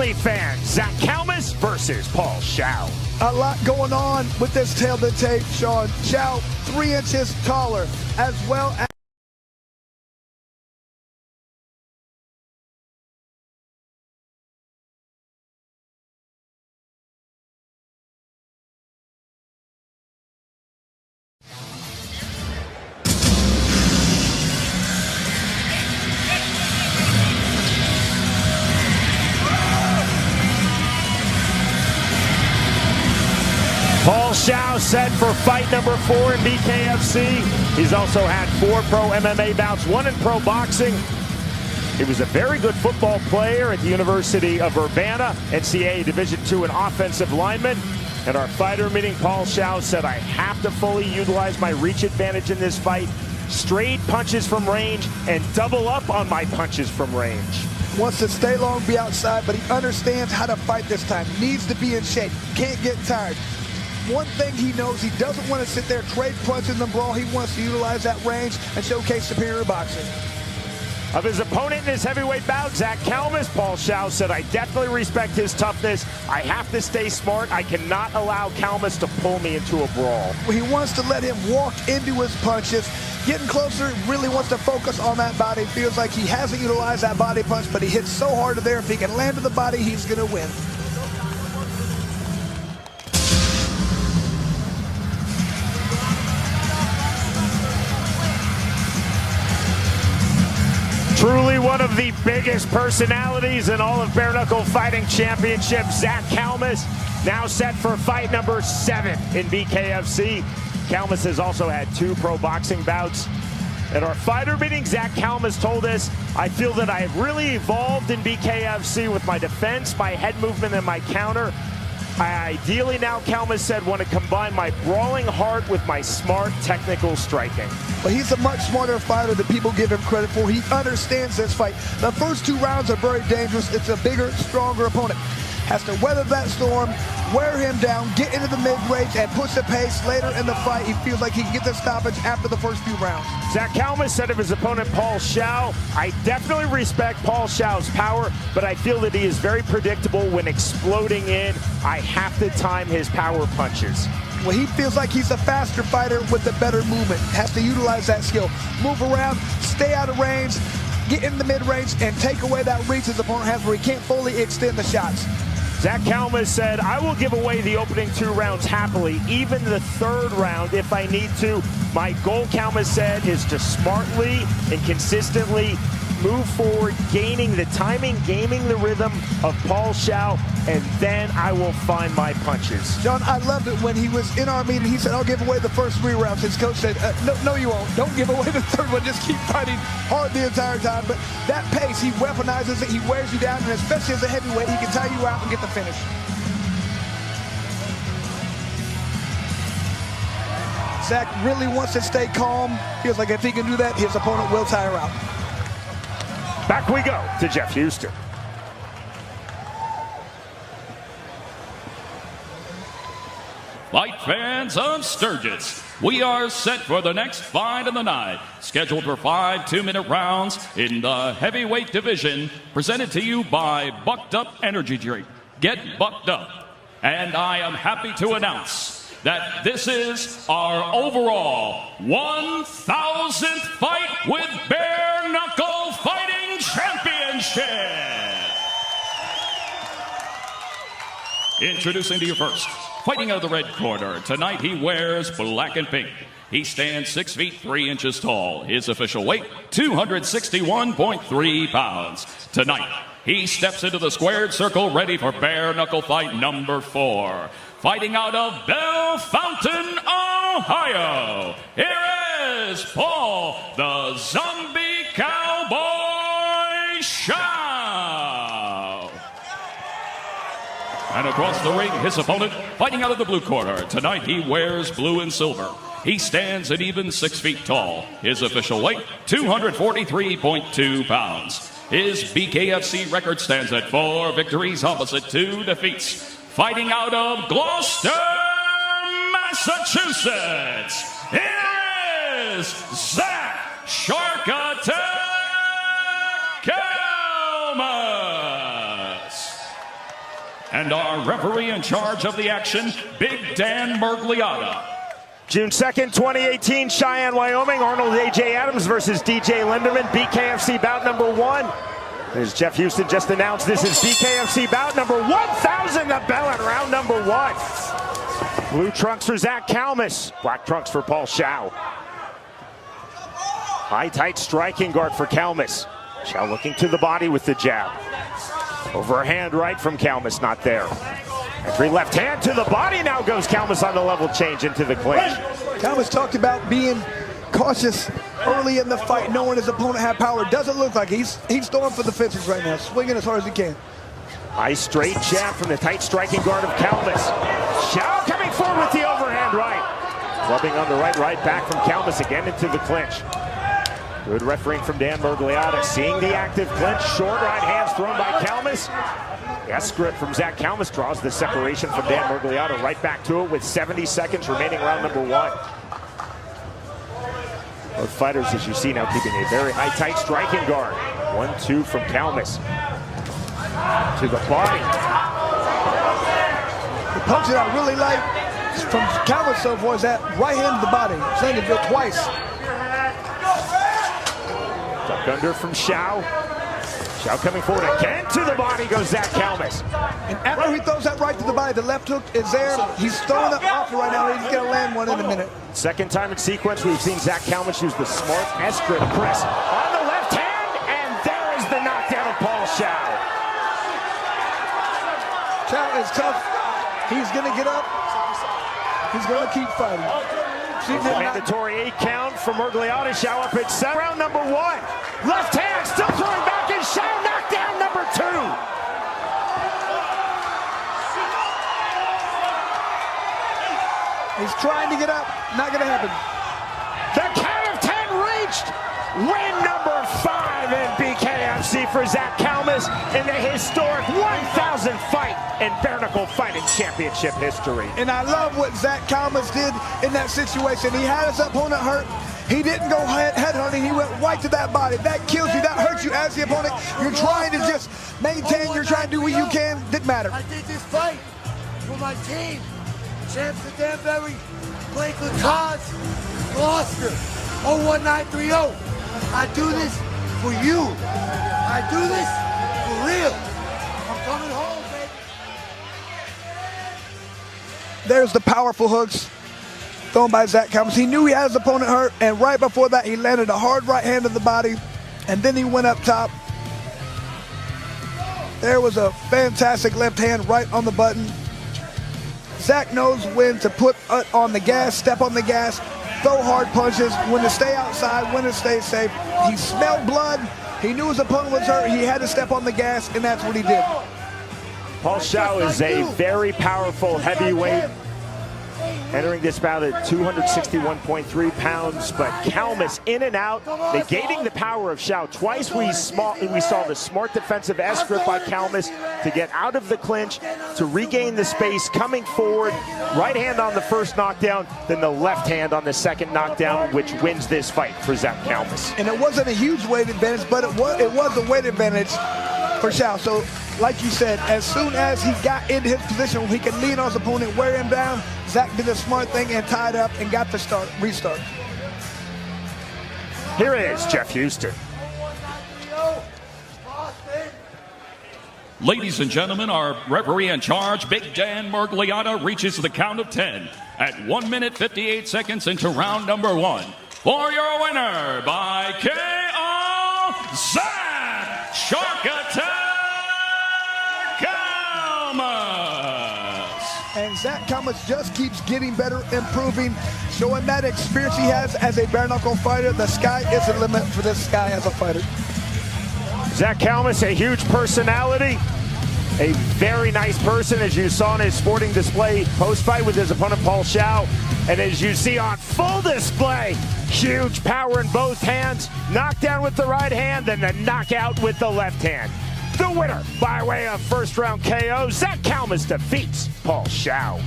Philly fans, Zach Calmus versus Paul Shough. A lot going on with this tail to tape, Sean. Shough 3 inches taller, as well as Paul Shough set for fight number 4 in BKFC. He's also had 4 pro MMA bouts, 1 in pro boxing. He was a very good football player at the University of Urbana, NCAA Division II, an offensive lineman. At our fighter meeting, Paul Shough said, I have to fully utilize my reach advantage in this fight, straight punches from range, and double up on my punches from range. Wants to stay long, be outside, but he understands how to fight this time. Needs to be in shape, can't get tired. One thing he knows, he doesn't want to sit there, trade punches and brawl. He wants to utilize that range and showcase superior boxing. Of his opponent in his heavyweight bout, Zach Calmus, Paul Shough said, I definitely respect his toughness. I have to stay smart. I cannot allow Calmus to pull me into a brawl. He wants to let him walk into his punches. Getting closer, really wants to focus on that body. Feels like he hasn't utilized that body punch, but he hits so hard to there. If he can land to the body, he's going to win. Truly one of the biggest personalities in all of bare knuckle fighting championship, Zach Calmus, now set for fight number 7 in BKFC. Calmus has also had 2 pro boxing bouts. At our fighter meeting, Zach Calmus told us, I feel that I have really evolved in BKFC with my defense, my head movement, and my counter. I ideally now, Calmus said, want to combine my brawling heart with my smart technical striking. But he's a much smarter fighter than people give him credit for. He understands this fight. The first 2 rounds are very dangerous. It's a bigger, stronger opponent. Has to weather that storm, wear him down, get into the mid-range, and push the pace later in the fight. He feels like he can get the stoppage after the first few rounds. Zach Calmus said of his opponent, Paul Shough, I definitely respect Paul Shough's power, but I feel that he is very predictable when exploding in. I have to time his power punches. Well, he feels like he's a faster fighter with a better movement. Has to utilize that skill. Move around, stay out of range, get in the mid-range, and take away that reach his opponent has where he can't fully extend the shots. Zach Calmus said, I will give away the opening 2 rounds happily, even the 3rd round if I need to. My goal, Calmus said, is to smartly and consistently move forward, gaining the timing, gaming the rhythm of Paul Shough, and then I will find my punches. John, I loved it when he was in our meeting. He said, I'll give away the first 3 rounds. His coach said, no, you won't. Don't give away the 3rd one. Just keep fighting hard the entire time. But that pace, he weaponizes it. He wears you down, and especially as a heavyweight, he can tire you out and get the finish. Zach really wants to stay calm. Feels like if he can do that, his opponent will tire out. Back we go to Jeff Houston. Fight fans of Sturgis, we are set for the next fight of the night. Scheduled for 5 2-minute rounds in the heavyweight division. Presented to you by Bucked Up Energy Drink. Get bucked up. And I am happy to announce that this is our overall 1,000th fight with bare knuckle fighting championship. Introducing to you first, fighting out of the red corner. Tonight he wears black and pink. He stands 6 feet 3 inches tall. His official weight, 261.3 pounds. Tonight, he steps into the squared circle ready for bare knuckle fight number 4. Fighting out of Bell Fountain, Ohio, here is Paul the Zombie Cowboy Shough. And across the ring, his opponent, fighting out of the blue corner. Tonight he wears blue and silver. He stands an even 6 feet tall. His official weight, 243.2 pounds. His BKFC record stands at 4 victories opposite 2 defeats. Fighting out of Gloucester, Massachusetts, here is Zach Shark Attack Calmus. and our referee in charge of the action, Big Dan Mergliata. June 2nd, 2018, Cheyenne, Wyoming. Arnold A.J. Adams versus DJ Linderman. BKFC bout number 1. As Jeff Houston just announced, this is BKFC bout number 1,000. The bell at round number 1. Blue trunks for Zach Calmus. Black trunks for Paul Shough. High, tight striking guard for Calmus. Shough looking to the body with the jab. Overhand right from Calmus, not there. Entry left hand to the body. Now goes Calmus on the level change into the clinch. Calmus talked about being cautious early in the fight, knowing his opponent had power. Doesn't look like he's going for the fences right now, swinging as hard as he can. High straight jab from the tight striking guard of Calmus. Shough coming forward with the overhand right. Clubbing on the right back from Calmus again into the clinch. Good refereeing from Dan Mergliata. Seeing the active clinch, short right hands thrown by Calmus. Yes, script from Zach Calmus draws the separation from Dan Mergliata right back to it with 70 seconds remaining round number 1. Both fighters, as you see now, keeping a very high, tight striking guard. 1-2 from Calmus. To the body. The punch that I really like from Calmus so far is that right hand to the body. Landed it twice. Duck under from Shough. Shough coming forward again to the body goes Zach Calmus. And after he throws that right to the body, the left hook is there. He's throwing it off right now. He's going to land one in a minute. Second time in sequence, we've seen Zach Calmus use the smart S-grip press on the left hand, and there is the knockdown of Paul Shough. Shough is tough. He's going to get up. He's going to keep fighting. The mandatory 8 count from Mergliata. Shough up at 7. Round number 1. Left hand still throwing back, and Shough knockdown number 2. He's trying to get up. Not going to happen. The count of 10 reached. Win number 5 in BKFC for Zach Calmus in the historic 1,000 fight in bare knuckle fighting championship history. And I love what Zach Calmus did in that situation. He had his opponent hurt. He didn't go head hunting. He went right to that body. That kills you. That hurts you as the opponent. You're trying to just maintain. You're trying to do what you can. Didn't matter. I did this fight for my team. Champs of Danbury, played good cards, Gloucester, 01930. I do this for you. I do this for real. I'm coming home, baby. There's the powerful hooks thrown by Zach Calmus. He knew he had his opponent hurt, and right before that, he landed a hard right hand to the body, and then he went up top. There was a fantastic left hand right on the button. Zach knows when to put on the gas, step on the gas, throw hard punches, when to stay outside, when to stay safe. He smelled blood. He knew his opponent was hurt. He had to step on the gas, and that's what he did. Paul Shough is a very powerful heavyweight, entering this bout at 261.3 pounds, but Calmus in and out, negating the power of Shough. Twice we saw the smart defensive S-grip by Calmus to get out of the clinch, to regain the space, coming forward, right hand on the first knockdown, then the left hand on the second knockdown, which wins this fight for Zach Calmus. And it wasn't a huge weight advantage, but it was a weight advantage for Shough. So, like you said, as soon as he got into his position where he could lean on his opponent, wear him down, Zach did a smart thing and tied up and got the restart. Here is Jeff Houston. Ladies and gentlemen, our referee in charge, Big Dan Mergliata, reaches the count of 10 at 1 minute 58 seconds into round number 1. For your winner by KO, Zach Shark Attack Calmus. And Zach Calmus just keeps getting better, improving, showing that experience he has as a bare knuckle fighter. The sky is the limit for this guy as a fighter. Zach Calmus, a huge personality, a very nice person, as you saw in his sporting display post-fight with his opponent Paul Shough. And as you see on full display, huge power in both hands, knockdown with the right hand, then the knockout with the left hand. The winner by way of first round KO, Zach Calmus defeats Paul Shough.